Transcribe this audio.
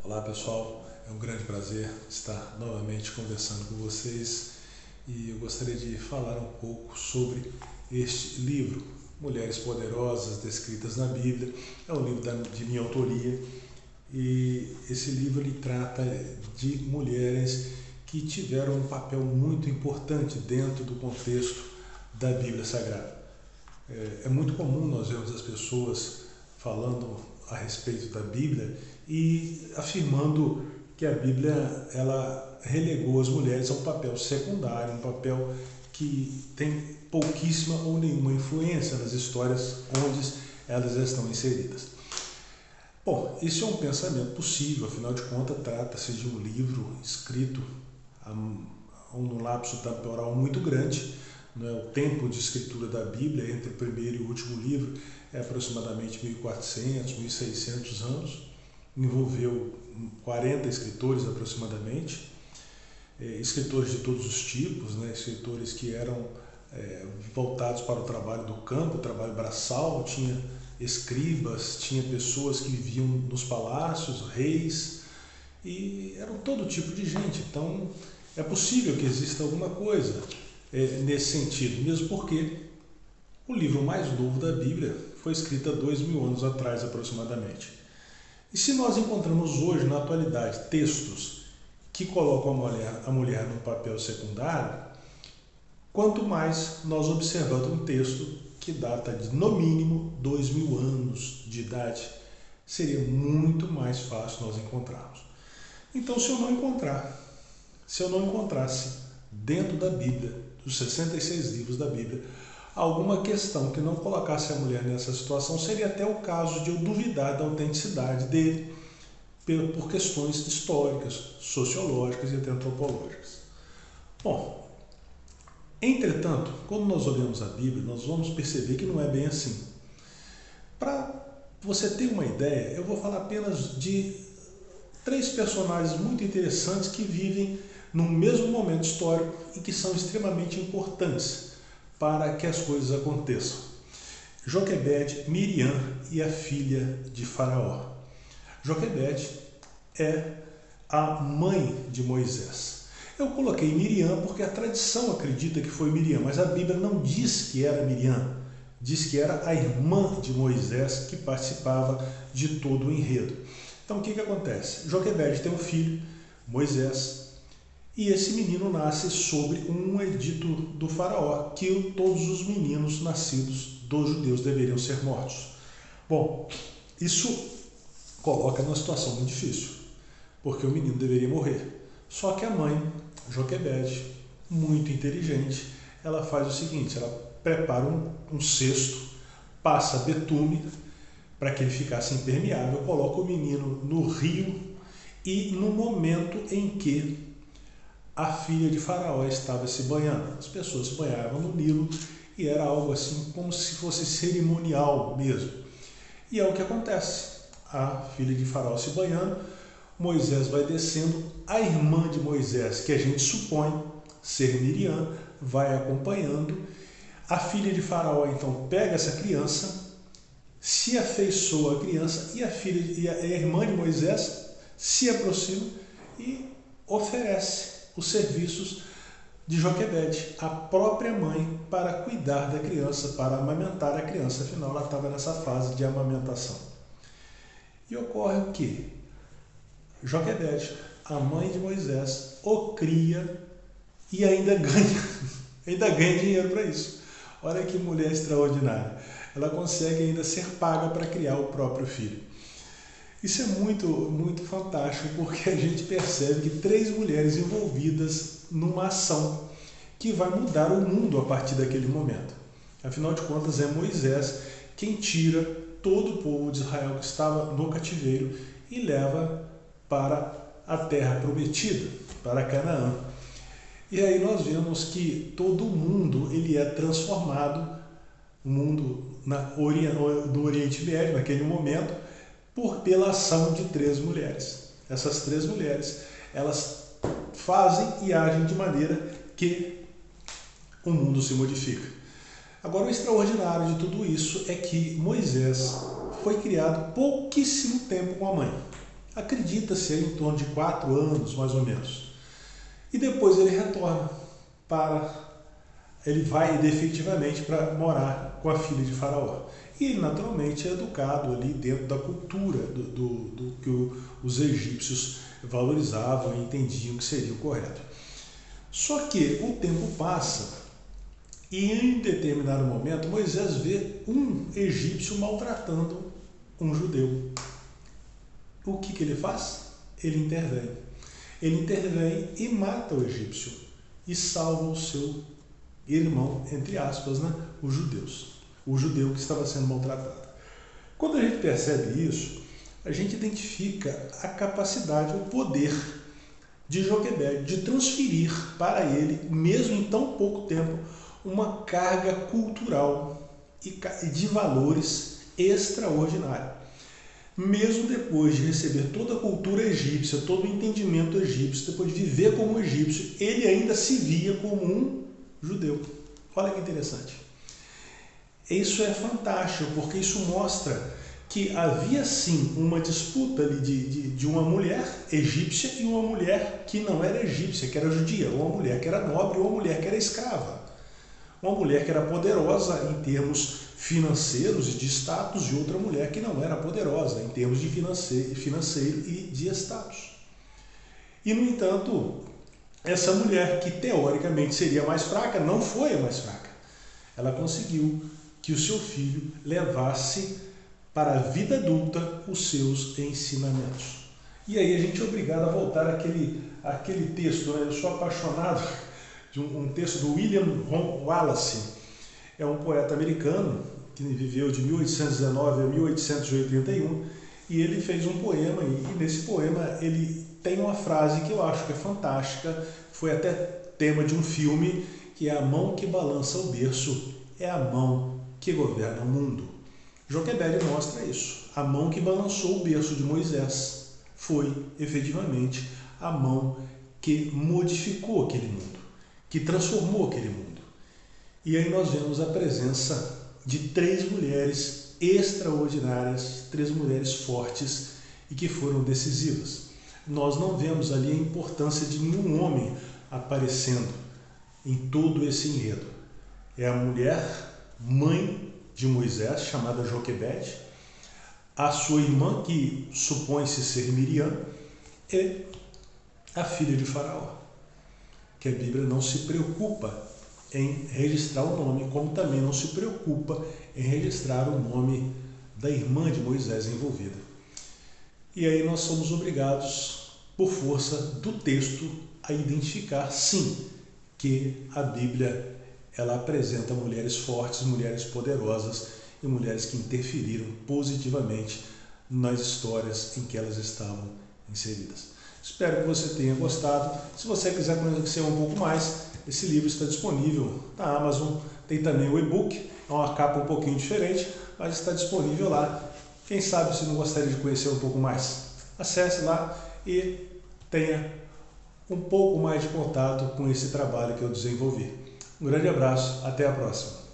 Olá pessoal, é um grande prazer estar novamente conversando com vocês e eu gostaria de falar um pouco sobre este livro, Mulheres Poderosas Descritas na Bíblia. É um livro de minha autoria e esse livro ele trata de mulheres que tiveram um papel muito importante dentro do contexto da Bíblia Sagrada. É muito comum nós vermos as pessoas falando a respeito da Bíblia e afirmando que a Bíblia ela relegou as mulheres a um papel secundário, um papel que tem pouquíssima ou nenhuma influência nas histórias onde elas estão inseridas. Bom, esse é um pensamento possível, afinal de contas trata-se de um livro escrito num lapso temporal muito grande. O tempo de escritura da Bíblia entre o primeiro e o último livro é aproximadamente 1400, 1600 anos, envolveu 40 escritores aproximadamente, escritores de todos os tipos, escritores que eram voltados para o trabalho do campo, o trabalho braçal, tinha escribas, tinha pessoas que viviam nos palácios, reis, e eram todo tipo de gente. Então é possível que exista alguma coisa nesse sentido, mesmo porque o livro mais novo da Bíblia foi escrito há 2000 anos atrás aproximadamente. E se nós encontramos hoje, na atualidade, textos que colocam a mulher num papel secundário, quanto mais nós observando um texto que data de, no mínimo, 2000 anos de idade, seria muito mais fácil nós encontrarmos. Então, se eu não encontrasse dentro da Bíblia, dos 66 livros da Bíblia, alguma questão que não colocasse a mulher nessa situação, seria até o caso de eu duvidar da autenticidade dele por questões históricas, sociológicas e até antropológicas. Bom, entretanto, quando nós olhamos a Bíblia, nós vamos perceber que não é bem assim. Para você ter uma ideia, eu vou falar apenas de 3 personagens muito interessantes que vivem no mesmo momento histórico e que são extremamente importantes para que as coisas aconteçam. Joquebede, Miriam e a filha de Faraó. Joquebede é a mãe de Moisés. Eu coloquei Miriam porque a tradição acredita que foi Miriam, mas a Bíblia não diz que era Miriam, diz que era a irmã de Moisés que participava de todo o enredo. Então o que acontece? Joquebede tem um filho, Moisés, e esse menino nasce sob um edito do faraó, que todos os meninos nascidos dos judeus deveriam ser mortos. Bom, isso coloca numa situação muito difícil, porque o menino deveria morrer. Só que a mãe, Joquebede, muito inteligente, ela faz o seguinte, ela prepara um cesto, passa betume para que ele ficasse impermeável, coloca o menino no rio e no momento em que a filha de Faraó estava se banhando. As pessoas se banhavam no Nilo e era algo assim como se fosse cerimonial mesmo. E é o que acontece. A filha de Faraó se banhando, Moisés vai descendo, a irmã de Moisés, que a gente supõe ser Miriam, vai acompanhando. A filha de Faraó então pega essa criança, se afeiçoa a criança e a irmã de Moisés se aproxima e oferece os serviços de Joquebede, a própria mãe, para cuidar da criança, para amamentar a criança, afinal ela estava nessa fase de amamentação. E ocorre o que? Joquebede, a mãe de Moisés, o cria e ainda ganha dinheiro para isso. Olha que mulher extraordinária. Ela consegue ainda ser paga para criar o próprio filho. Isso é muito, muito fantástico, porque a gente percebe que 3 mulheres envolvidas numa ação que vai mudar o mundo a partir daquele momento. Afinal de contas, é Moisés quem tira todo o povo de Israel que estava no cativeiro e leva para a terra prometida, para Canaã. E aí nós vemos que todo o mundo ele é transformado, o mundo do Oriente Médio, naquele momento, pela ação de 3 mulheres. Essas 3 mulheres, elas fazem e agem de maneira que o mundo se modifica. Agora, o extraordinário de tudo isso é que Moisés foi criado pouquíssimo tempo com a mãe. Acredita-se em torno de 4 anos, mais ou menos. E depois ele retorna ele vai definitivamente para morar com a filha de Faraó. E ele naturalmente é educado ali dentro da cultura do que os egípcios valorizavam e entendiam que seria o correto. Só que o tempo passa e em determinado momento Moisés vê um egípcio maltratando um judeu. O que ele faz? Ele intervém. Ele intervém e mata o egípcio e salva o seu irmão, entre aspas, né? O judeu que estava sendo maltratado. Quando a gente percebe isso, a gente identifica a capacidade, o poder de Joquebede de transferir para ele, mesmo em tão pouco tempo, uma carga cultural e de valores extraordinária. Mesmo depois de receber toda a cultura egípcia, todo o entendimento egípcio, depois de viver como egípcio, ele ainda se via como um judeu. Olha que interessante. Isso é fantástico, porque isso mostra que havia sim uma disputa ali de uma mulher egípcia e uma mulher que não era egípcia, que era judia, uma mulher que era nobre e uma mulher que era escrava. Uma mulher que era poderosa em termos financeiros e de status e outra mulher que não era poderosa em termos de financeiro e de status. E, no entanto, essa mulher que teoricamente seria mais fraca, não foi a mais fraca. Ela conseguiu que o seu filho levasse para a vida adulta os seus ensinamentos. E aí a gente é obrigado a voltar àquele texto, né? Eu sou apaixonado de um texto do William Wallace. É um poeta americano que viveu de 1819 a 1881 e ele fez um poema e nesse poema ele tem uma frase que eu acho que é fantástica, foi até tema de um filme, que é: a mão que balança o berço é a mão que governa o mundo. Joquebede mostra isso. A mão que balançou o berço de Moisés foi, efetivamente, a mão que modificou aquele mundo, que transformou aquele mundo. E aí nós vemos a presença de 3 mulheres extraordinárias, 3 mulheres fortes e que foram decisivas. Nós não vemos ali a importância de nenhum homem aparecendo em todo esse enredo. É a mulher, mãe de Moisés, chamada Joquebede, a sua irmã, que supõe-se ser Miriam, e a filha de Faraó, que a Bíblia não se preocupa em registrar o nome, como também não se preocupa em registrar o nome da irmã de Moisés envolvida. E aí nós somos obrigados, por força do texto, a identificar, sim, que a Bíblia ela apresenta mulheres fortes, mulheres poderosas e mulheres que interferiram positivamente nas histórias em que elas estavam inseridas. Espero que você tenha gostado. Se você quiser conhecer um pouco mais, esse livro está disponível na Amazon. Tem também o e-book, é uma capa um pouquinho diferente, mas está disponível lá. Quem sabe se não gostaria de conhecer um pouco mais, acesse lá e tenha um pouco mais de contato com esse trabalho que eu desenvolvi. Um grande abraço, até a próxima.